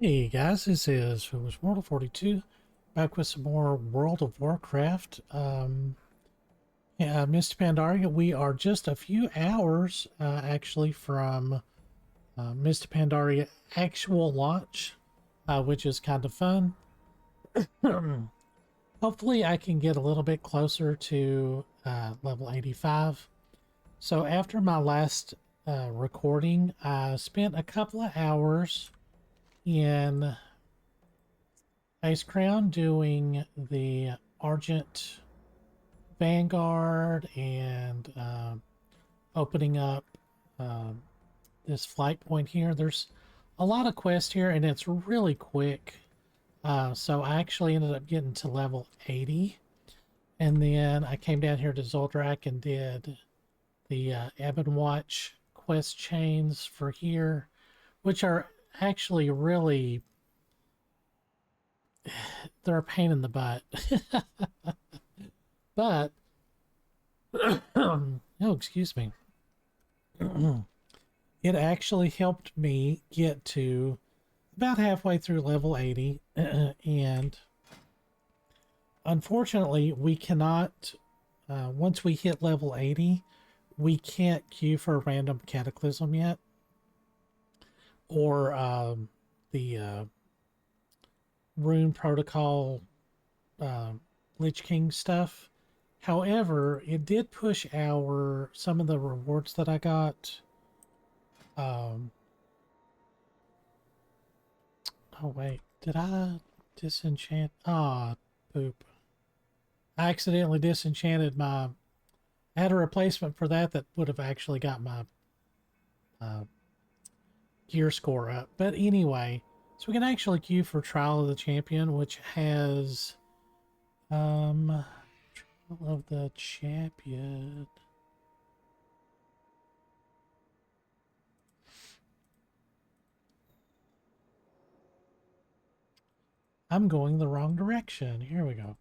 Hey guys, this is Foolish Mortal 42, back with some more World of Warcraft. Yeah, Mr. Pandaria, we are just a few hours actually from Mr. Pandaria actual launch, which is kind of fun. Hopefully, I can get a little bit closer to level 85. So, after my last recording, I spent a couple of hours in Ice Crown doing the Argent Vanguard and opening up um, this flight point here. There's a lot of quests here and it's really quick. So I actually ended up getting to level 80. And then I came down here to Zoldrak and did the Ebon Watch quest chains for here, which are actually really, they're a pain in the butt. But oh, excuse me. It actually helped me get to about halfway through level 80. And unfortunately, we cannot, once we hit level 80, we can't queue for a random Cataclysm yet. Or the Rune Protocol Lich King stuff. However, it did push some of the rewards that I got. Oh wait, did I disenchant? Ah, poop. I accidentally disenchanted my. I had a replacement for that would have actually got my uh, gear score up. But anyway, so we can actually queue for Trial of the Champion, which has Trial of the Champion. I'm going the wrong direction. Here we go.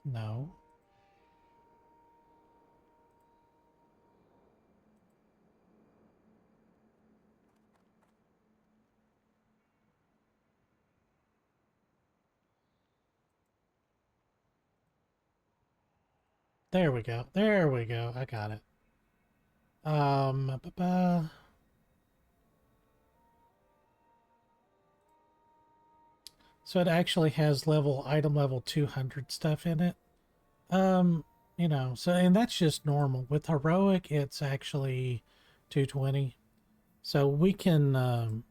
No. There we go. There we go. I got it. Ba -ba. So it actually has item level 200 stuff in it. Um, so and that's just normal. With heroic, it's actually 220. So we can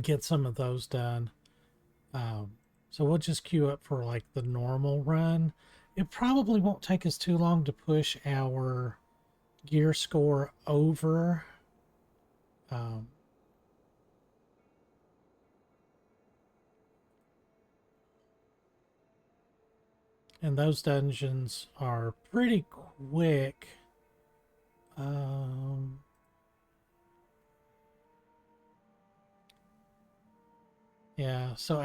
get some of those done. So we'll just queue up for like the normal run. It probably won't take us too long to push our gear score over. Um, and those dungeons are pretty quick. Um, yeah, so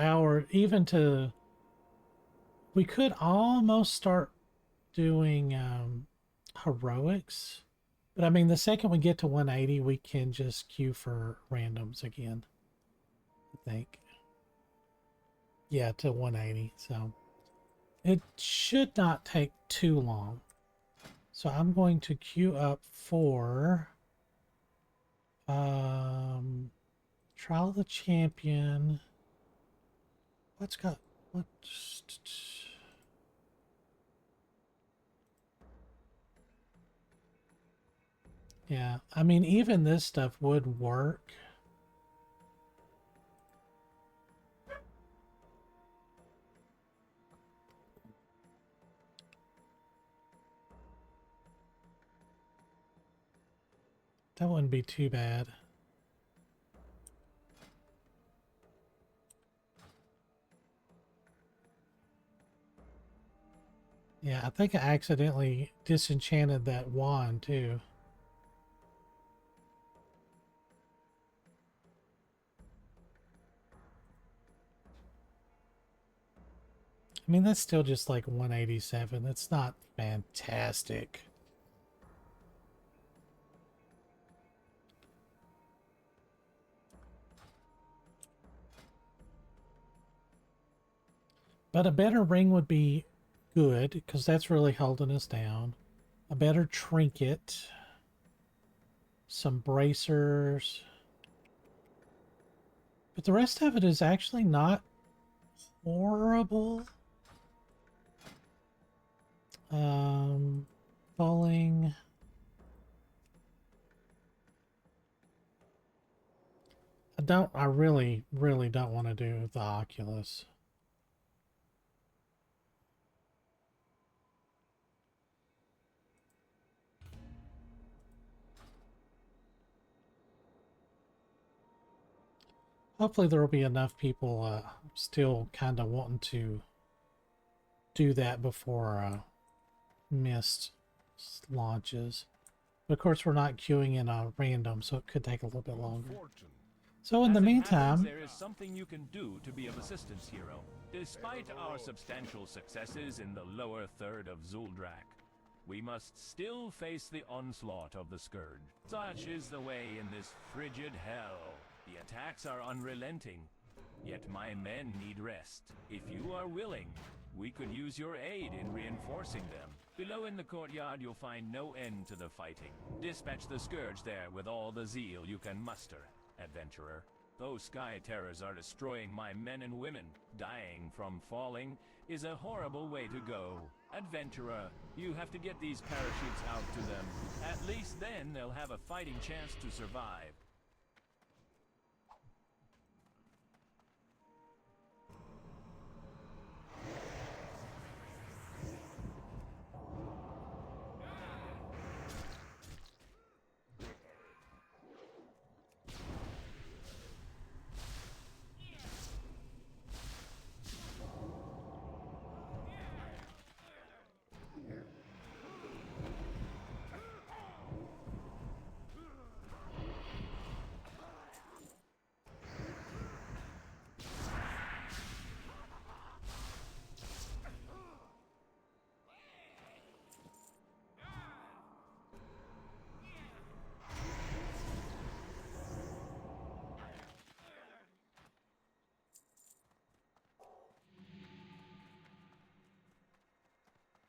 we could almost start doing heroics, but I mean, the second we get to 180, we can just queue for randoms again, I think. Yeah, to 180, so it should not take too long. So I'm going to queue up for Trial of the Champion. What's got what? Yeah, I mean, even this stuff would work. That wouldn't be too bad. Yeah, I think I accidentally disenchanted that wand too. I mean, that's still just like 187. That's not fantastic. But a better ring would be good, because that's really holding us down. A better trinket. Some bracers. But the rest of it is actually not horrible. Bowling. I really, really don't want to do the Oculus. Hopefully there will be enough people still kind of wanting to do that before Mist launches. But of course we're not queuing in a random, so it could take a little bit longer. So in the meantime, there is something you can do to be of assistance, hero. Despite our substantial successes in the lower third of Zuldrak, we must still face the onslaught of the Scourge. Such is the way in this frigid hell. The attacks are unrelenting, yet my men need rest. If you are willing, we could use your aid in reinforcing them. Below in the courtyard you'll find no end to the fighting. Dispatch the Scourge there with all the zeal you can muster, adventurer. Those Sky Terrors are destroying my men and women. Dying from falling is a horrible way to go. Adventurer, you have to get these parachutes out to them. At least then they'll have a fighting chance to survive.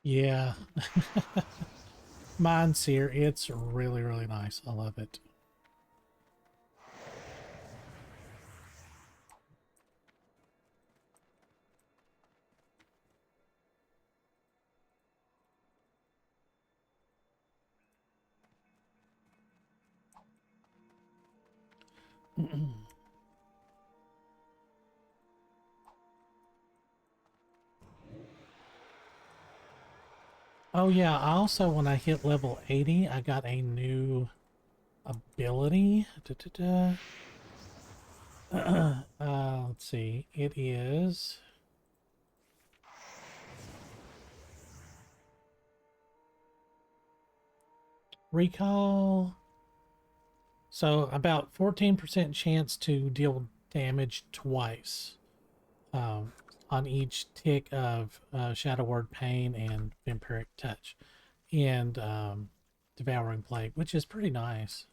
yeah. Mine's here. It's really, really nice. I love it. Oh yeah, I also, when I hit level 80, I got a new ability. Let's see. It is... Recall. So about 14% chance to deal damage twice on each tick of Shadow Word Pain and Vampiric Touch and Devouring Plague, which is pretty nice.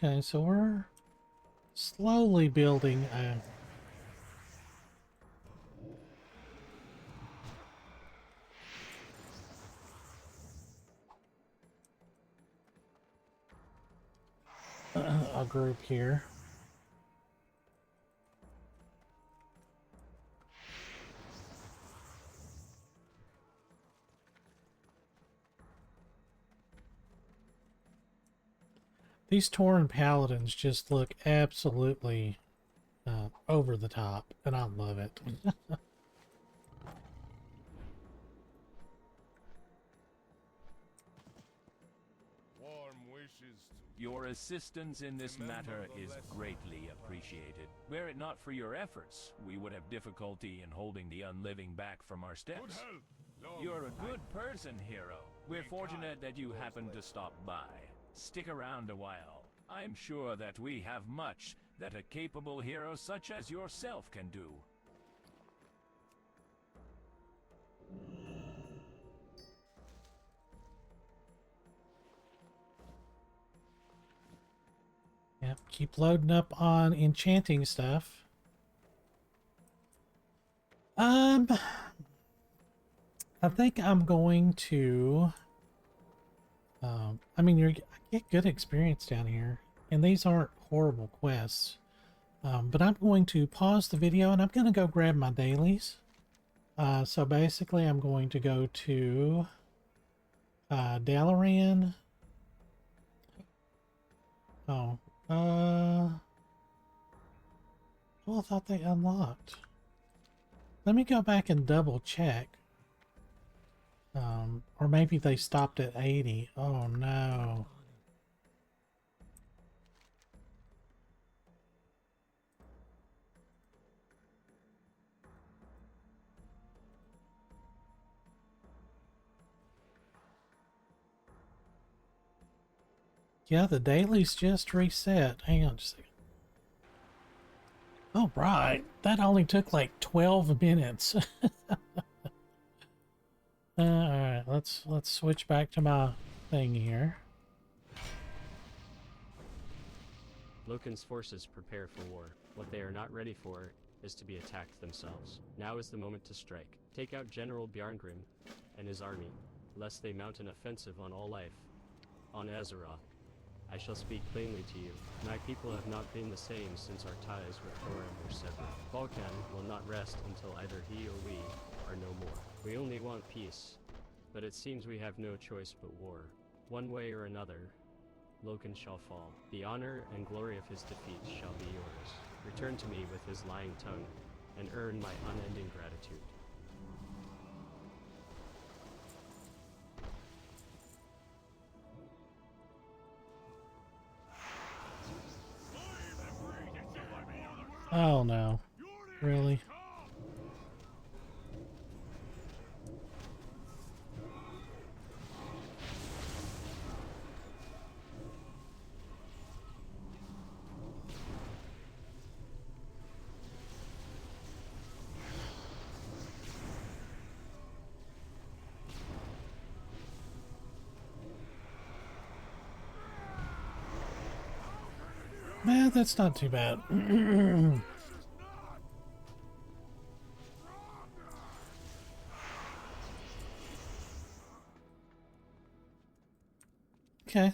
Okay, so we're slowly building a group here. These Tauren Paladins just look absolutely over the top, and I love it. Warm wishes Your assistance in this matter is greatly appreciated. Were it not for your efforts, we would have difficulty in holding the unliving back from our steps. You're a good person, hero. We're fortunate that you happened to stop by. Stick around a while. I'm sure that we have much that a capable hero such as yourself can do. Yep, keep loading up on enchanting stuff. I think I'm going to I mean, I get good experience down here, and these aren't horrible quests. But I'm going to pause the video, and I'm going to go grab my dailies. So basically, I'm going to go to Dalaran. Oh, oh, I thought they unlocked. Let me go back and double check. Or maybe they stopped at 80. Oh no. Yeah, the dailies just reset. Hang on just a second. Oh, right. That only took like 12 minutes. Alright, let's switch back to my thing here. Loken's forces prepare for war. What they are not ready for is to be attacked themselves. Now is the moment to strike. Take out General Bjarngrim and his army, lest they mount an offensive on all life. On Azeroth, I shall speak plainly to you. My people have not been the same since our ties with Thorin were severed. Vulcan will not rest until either he or we are no more. We only want peace, but it seems we have no choice but war. One way or another, Loken shall fall. The honor and glory of his defeat shall be yours. Return to me with his lying tongue, and earn my unending gratitude. Oh no. Really? Man, that's not too bad. Okay.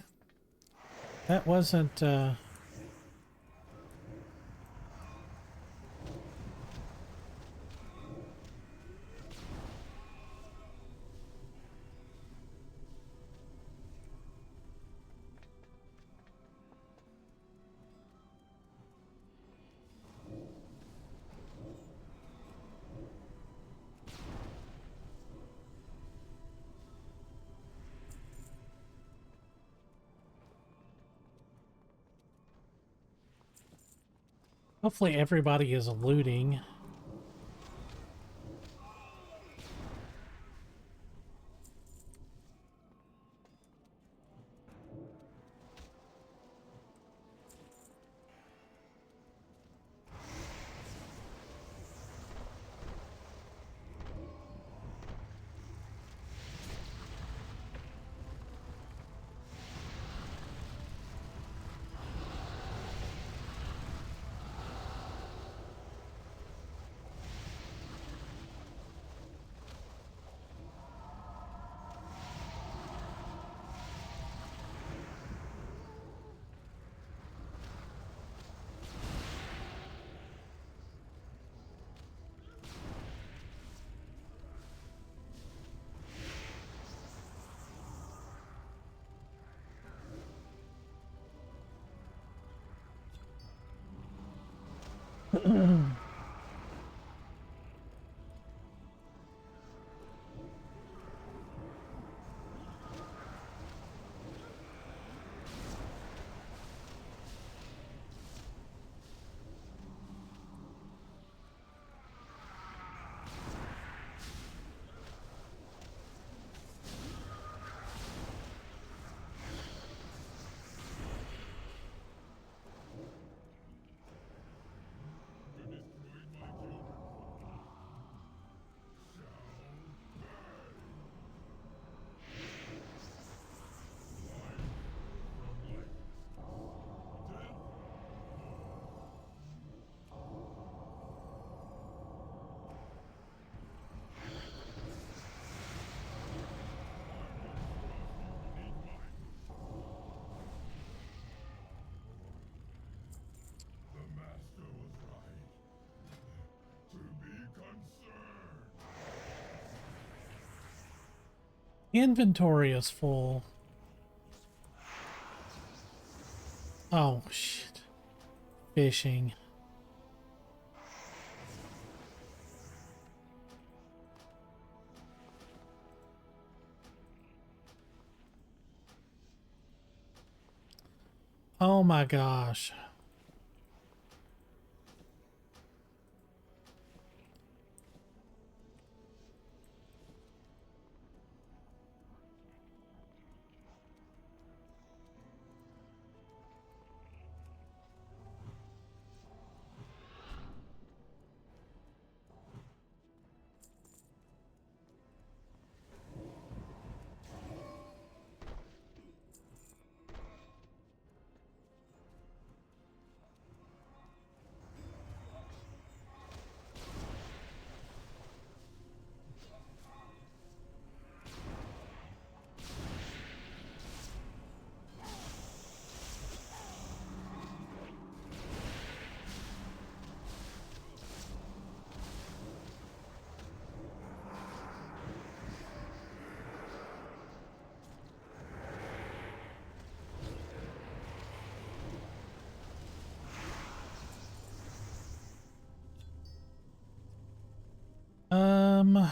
That wasn't, hopefully everybody is looting. Inventory is full. Oh, shit. Fishing. Oh my gosh. Um,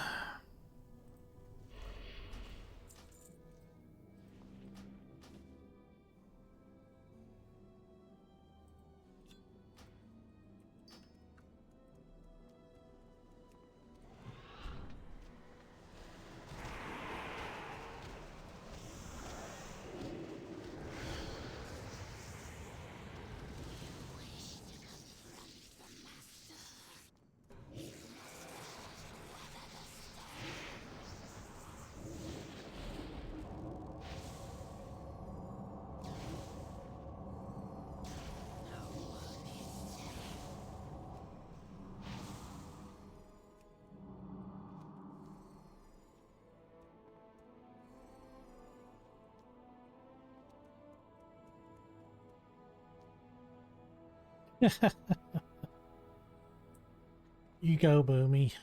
you go, Boomy.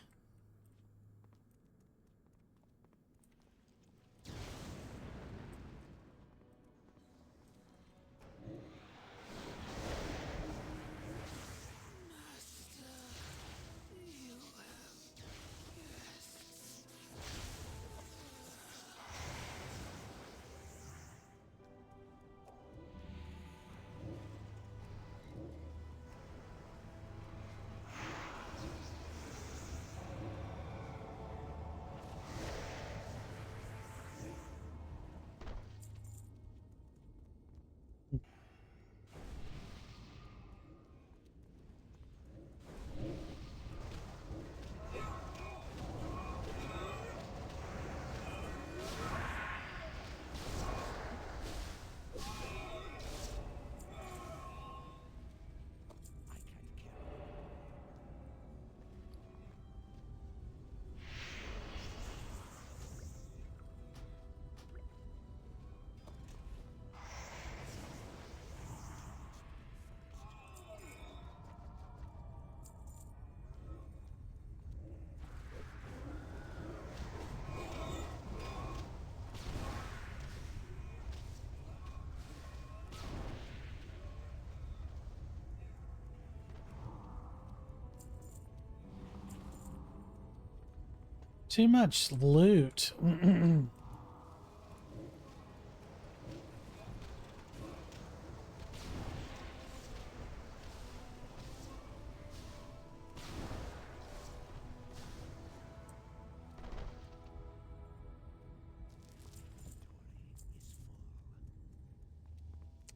Too much loot.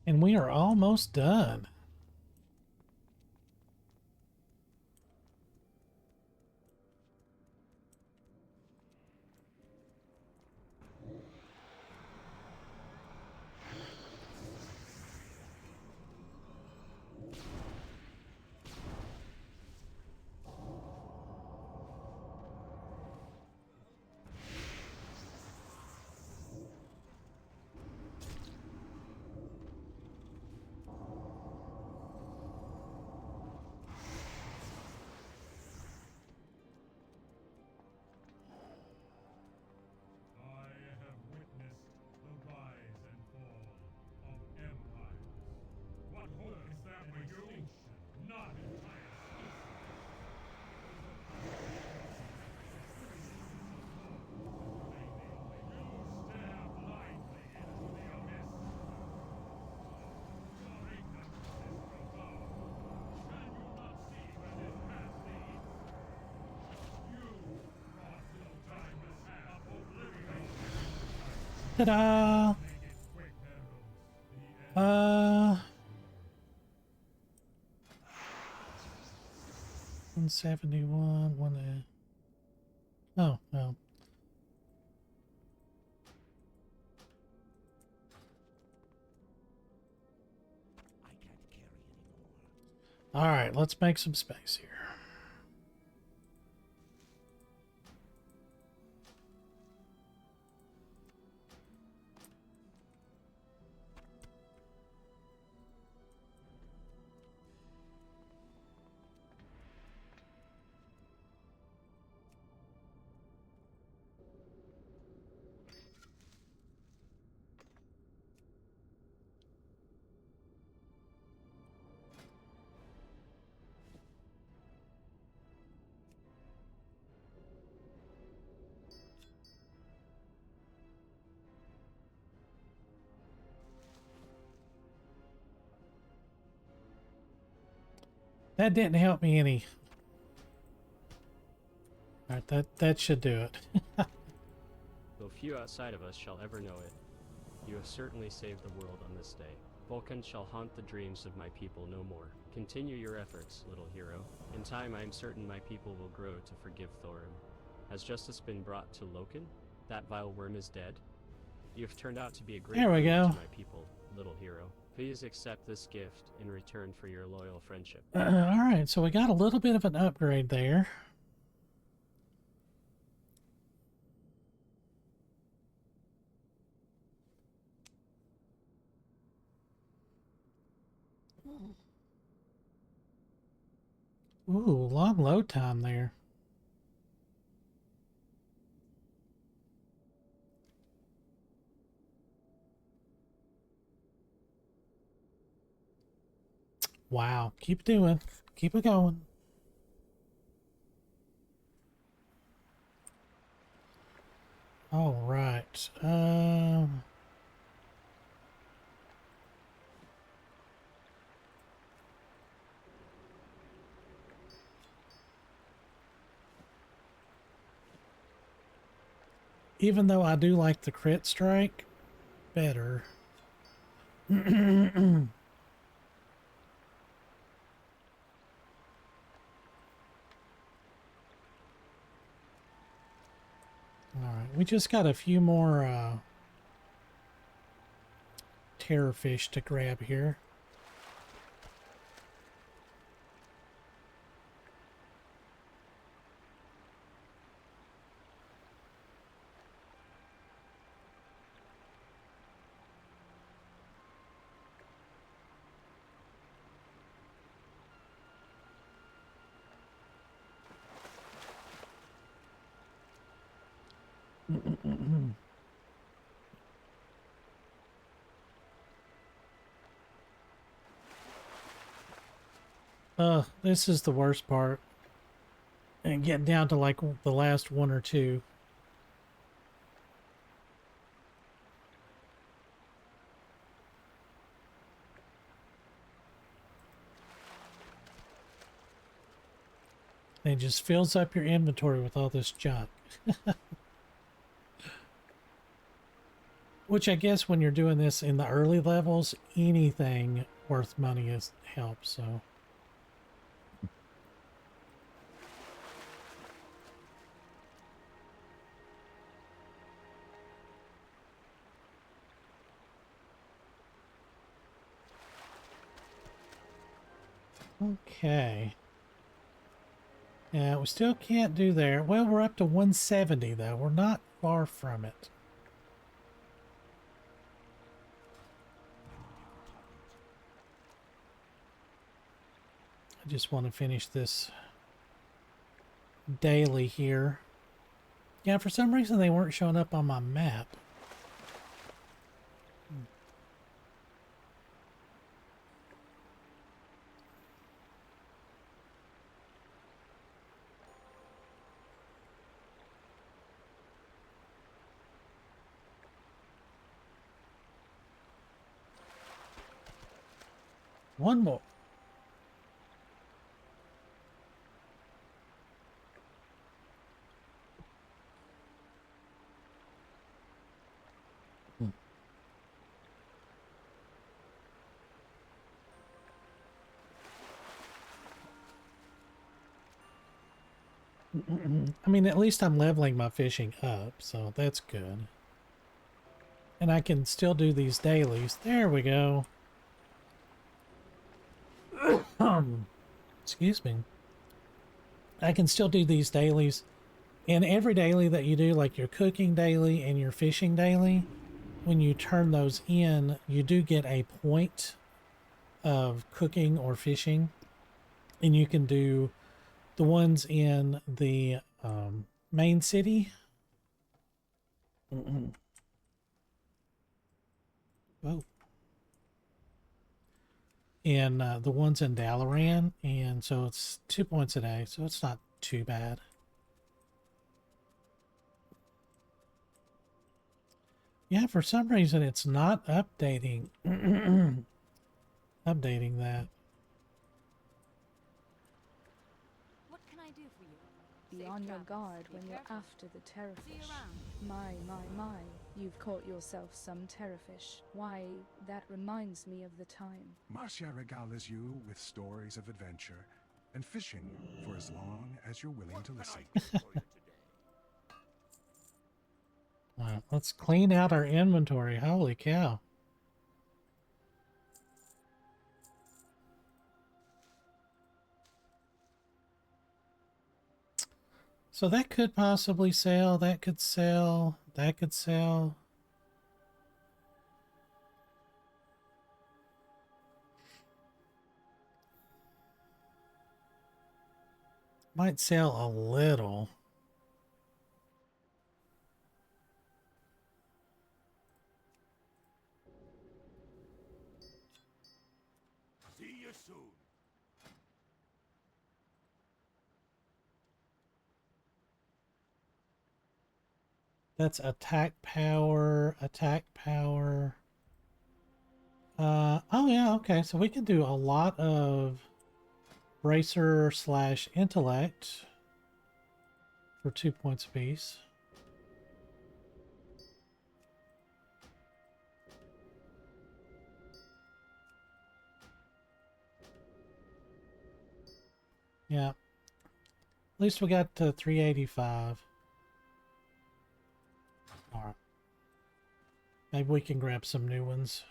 And we are almost done. Ta-da! 171, one. Oh, no. All right, let's make some space here. That didn't help me any. All right, that should do it. Though few outside of us shall ever know it, you have certainly saved the world on this day. Vulcan shall haunt the dreams of my people no more. Continue your efforts, little hero. In time, I am certain my people will grow to forgive Thorin. Has justice been brought to Loken? That vile worm is dead? You have turned out to be a great There we boon go. to my people, little hero. Please accept this gift in return for your loyal friendship. All right, so we got a little bit of an upgrade there. Ooh, long load time there. Wow, keep doing. Keep it going. All right. Even though I do like the crit strike better. All right, we just got a few more terror fish to grab here. This is the worst part. And getting down to like the last one or two. And it just fills up your inventory with all this junk. Which I guess when you're doing this in the early levels, anything worth money helps, so. Okay. Yeah, we still can't do there. Well, we're up to 170 though. We're not far from it. I just want to finish this daily here. Yeah, for some reason they weren't showing up on my map. One more. I mean, at least I'm leveling my fishing up, so that's good. And I can still do these dailies. There we go. Excuse me. I can still do these dailies. And every daily that you do, like your cooking daily and your fishing daily, when you turn those in, you do get a point of cooking or fishing. And you can do the ones in the main city. Whoa. And the ones in Dalaran. And so it's 2 points a day. So it's not too bad. Yeah, for some reason it's not updating updating that. What can I do for you? Be Safe on your travels. guard Be when you're careful. after the See you terrorfish. around. My, you've caught yourself some terrorfish. Why, that reminds me of the time. Marcia regales you with stories of adventure and fishing for as long as you're willing to listen. Wow, let's clean out our inventory. Holy cow. So that could possibly sell. That could sell. That could sell. Might sell a little. See you soon. That's attack power, attack power. Oh yeah, okay. So we can do a lot of bracer slash intellect for 2 points apiece. Yeah. At least we got to 385. Alright. Maybe we can grab some new ones.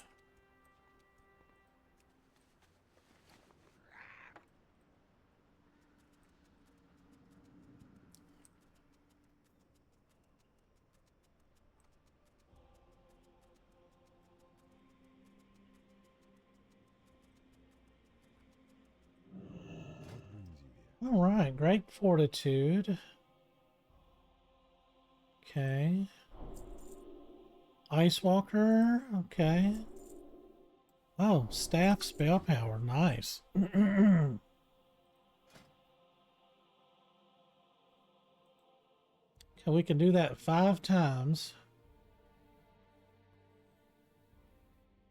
Alright, great fortitude. Okay. Ice Walker, okay. Oh, staff spell power, nice. Okay, we can do that 5 times.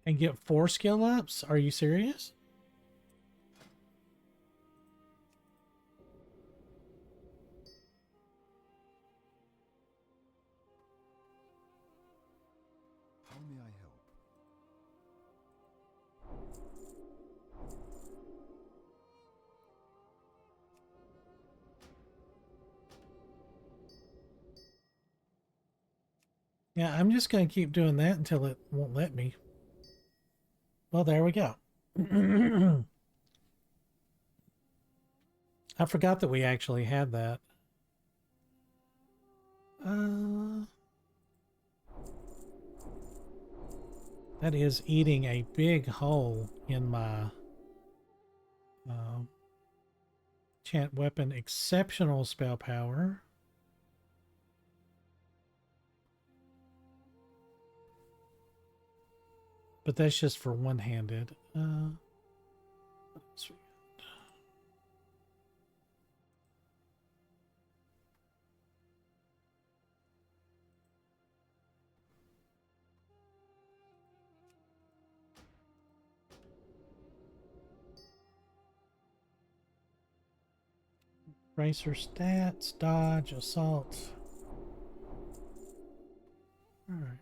And get 4 skill ups? Are you serious? How may I help? Yeah, I'm just going to keep doing that until it won't let me. Well, there we go. I forgot that we actually had that. That is eating a big hole in my chant weapon exceptional spell power. But that's just for one-handed. Racer stats, dodge, assault. All right.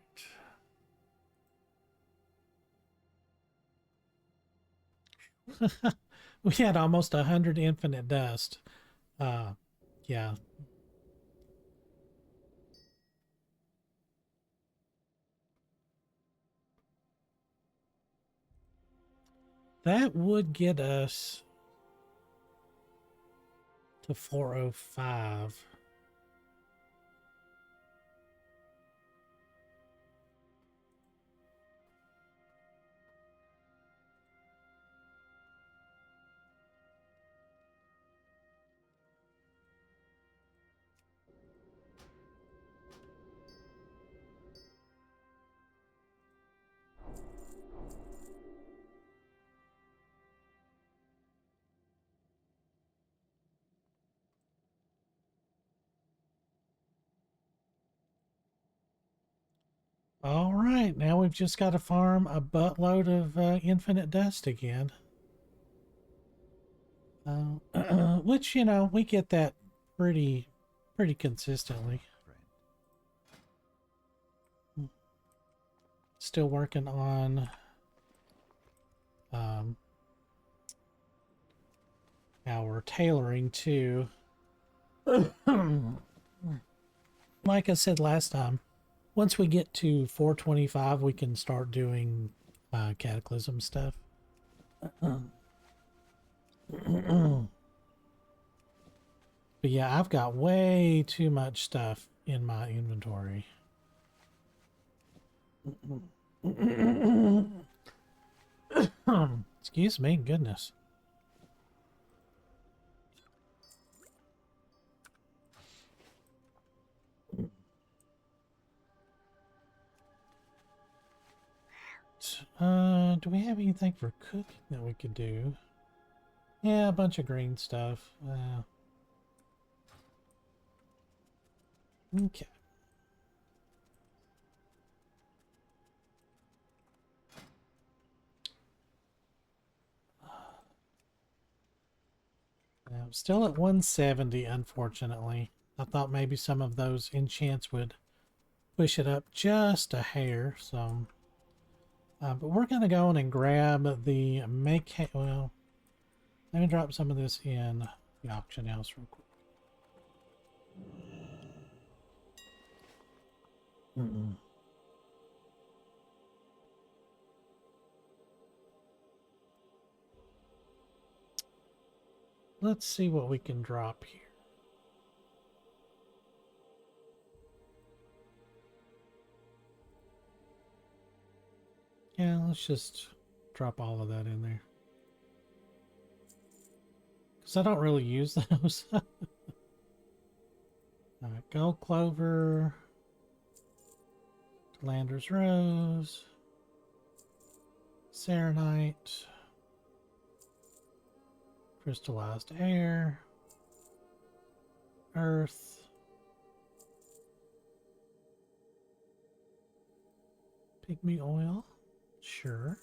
We had almost 100 infinite dust. Yeah, yeah. That would get us to 405. All right, now we've just got to farm a buttload of infinite dust again. Which, you know, we get that pretty consistently. Still working on our tailoring too. Like I said last time, once we get to 425, we can start doing Cataclysm stuff. But yeah, I've got way too much stuff in my inventory. Excuse me, goodness. Do we have anything for cooking that we could do? Yeah, a bunch of green stuff. Okay. I'm still at 170, unfortunately. I thought maybe some of those enchants would push it up just a hair, so... but we're going to go in and grab the well, let me drop some of this in the auction house real quick. Let's see what we can drop here. Yeah, let's just drop all of that in there. Because I don't really use those. Alright, gold clover. Lander's rose. Serenite. Crystallized air. Earth. Pygmy oil. Sure.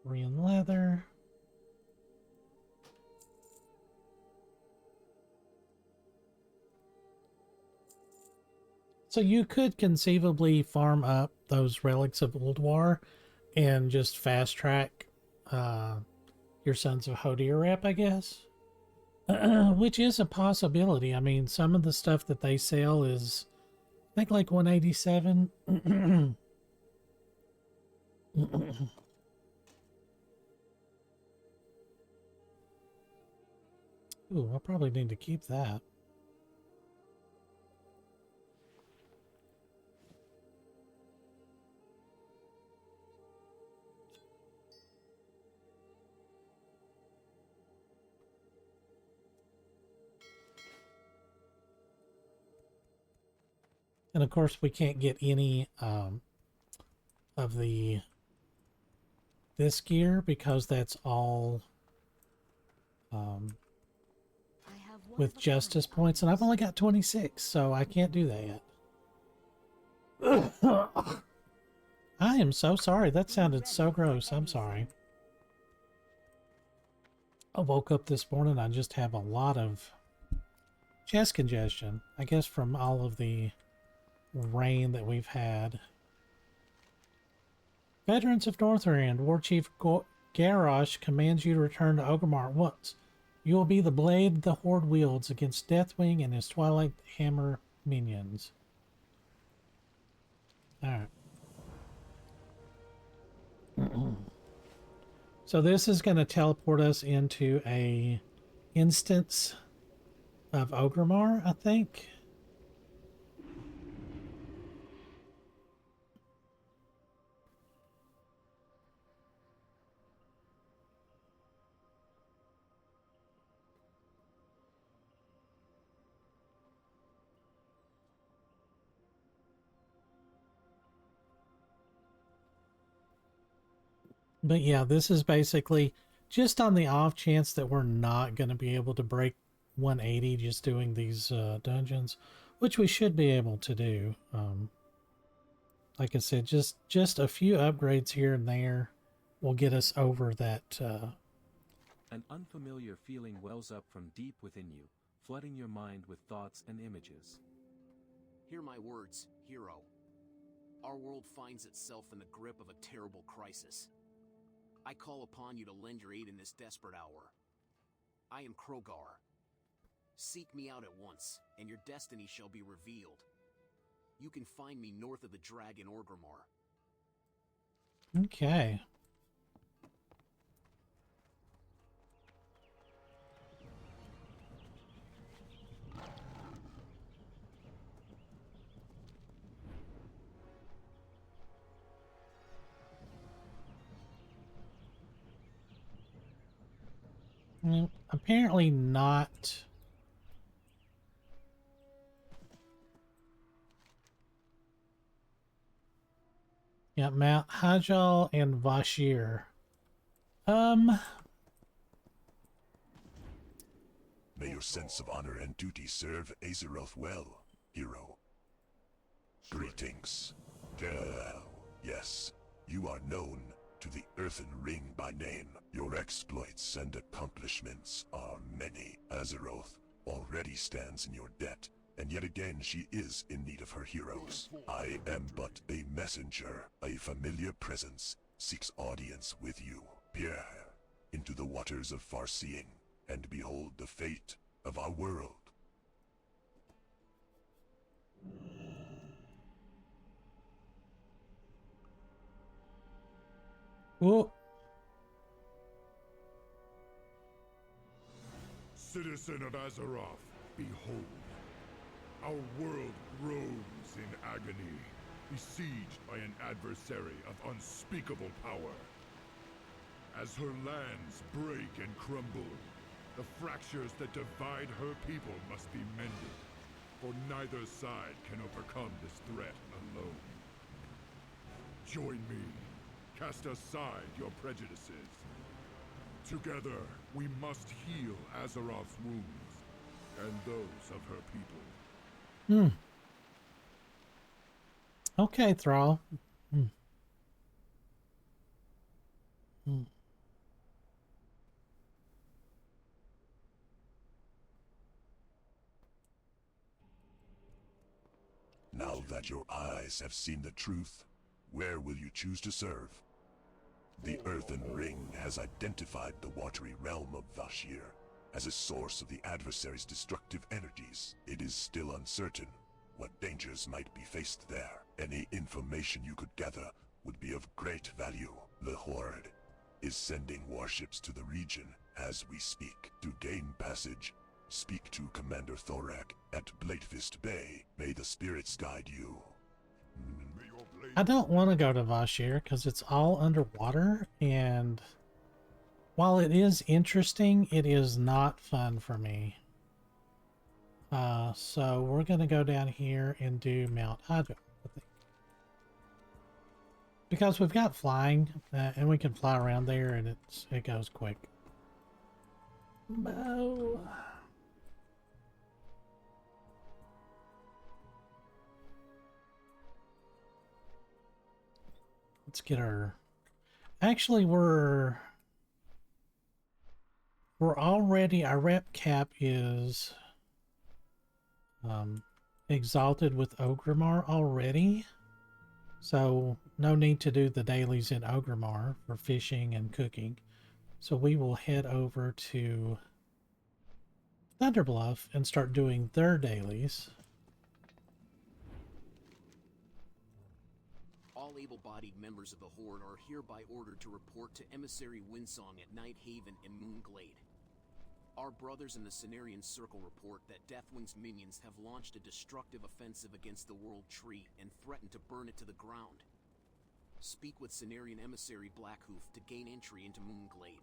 Korean leather. So you could conceivably farm up those relics of Ulduar and just fast track your Sons of Hodir rep, I guess. Which is a possibility. I mean, some of the stuff that they sell is, I think, like 187. Ooh, I'll probably need to keep that. And of course, we can't get any of this gear because that's all with justice points, and I've only got 26, so I can't do that yet. I am so sorry. That sounded so gross. I'm sorry. I woke up this morning, I just have a lot of chest congestion, I guess from all of the rain that we've had. Veterans of Northrend, War Chief Garrosh commands you to return to Orgrimmar at once. You will be the blade the Horde wields against Deathwing and his Twilight Hammer minions. Alright. So this is going to teleport us into a instance of Orgrimmar, I think. But yeah, this is basically just on the off chance that we're not going to be able to break 180 just doing these dungeons, which we should be able to do. Like I said, just a few upgrades here and there will get us over that. An unfamiliar feeling wells up from deep within you, flooding your mind with thoughts and images. Hear my words, hero. Our world finds itself in the grip of a terrible crisis. I call upon you to lend your aid in this desperate hour. I am Krogar. Seek me out at once, and your destiny shall be revealed. You can find me north of the Dragon Orgrimmar. Okay. Apparently not. Yeah, Mount Hajal and Vashir. May your sense of honor and duty serve Azeroth well, hero. Greetings. Yes, you are known to the Earthen Ring by name. Your exploits and accomplishments are many. Azeroth already stands in your debt, and yet again she is in need of her heroes. I am but a messenger. A familiar presence seeks audience with you. Peer into the waters of Farseeing, and behold the fate of our world. Oh. Citizen of Azeroth, behold. Our world groans in agony, besieged by an adversary of unspeakable power. As her lands break and crumble, the fractures that divide her people must be mended, for neither side can overcome this threat alone. Join me. Cast aside your prejudices. Together, we must heal Azeroth's wounds, and those of her people. Okay, Thrall. Now that your eyes have seen the truth, where will you choose to serve? The Earthen Ring has identified the watery realm of Vashir as a source of the adversary's destructive energies. It is still uncertain what dangers might be faced there. Any information you could gather would be of great value. The Horde is sending warships to the region as we speak. To gain passage, speak to Commander Thorak at Bladefist Bay. May the spirits guide you. I don't want to go to Vashir because it's all underwater, and while it is interesting, it is not fun for me. So we're going to go down here and do Mount Hydra, I think. Because we've got flying, and we can fly around there, and it goes quick. Bow. Let's get our... Actually, we're already... Our rep cap is exalted with Orgrimmar already. So no need to do the dailies in Ogremar for fishing and cooking. So we will head over to Thunderbluff and start doing their dailies. All able-bodied members of the Horde are hereby ordered to report to Emissary Windsong at Night Haven and Moonglade. Our brothers in the Cenarian Circle report that Deathwing's minions have launched a destructive offensive against the World Tree and threatened to burn it to the ground. Speak with Cenarian Emissary Blackhoof to gain entry into Moonglade.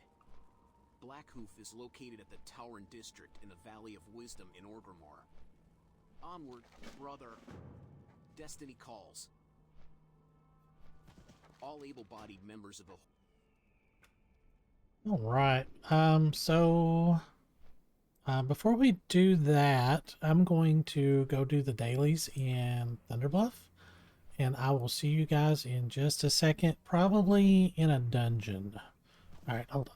Blackhoof is located at the Tauren District in the Valley of Wisdom in Orgrimmar. Onward, brother. Destiny calls. All able-bodied members of the... All right. Before we do that, I'm going to go do the dailies in Thunderbluff, and I will see you guys in just a second, probably in a dungeon. All right, hold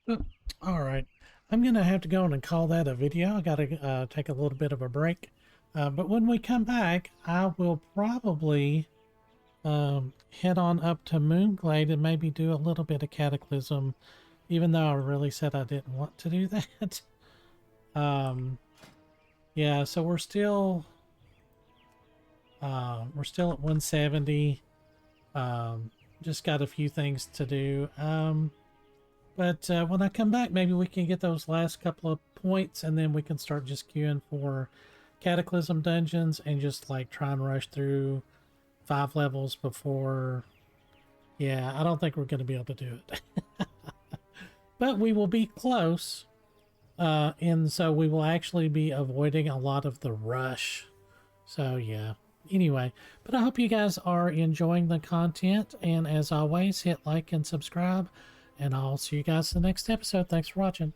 on. All right, I'm going to have to go in and call that a video. I got to take a little bit of a break. But when we come back, I will probably head on up to Moonglade and maybe do a little bit of Cataclysm, even though I really said I didn't want to do that. Yeah, so we're still at 170. Just got a few things to do. But when I come back, maybe we can get those last couple of points, and then we can start just queuing for Cataclysm dungeons and just like try and rush through 5 levels before. Yeah, I don't think we're going to be able to do it. But we will be close, and so we will actually be avoiding a lot of the rush. So yeah, anyway, but I hope you guys are enjoying the content, and as always, hit like and subscribe, and I'll see you guys in the next episode. Thanks for watching.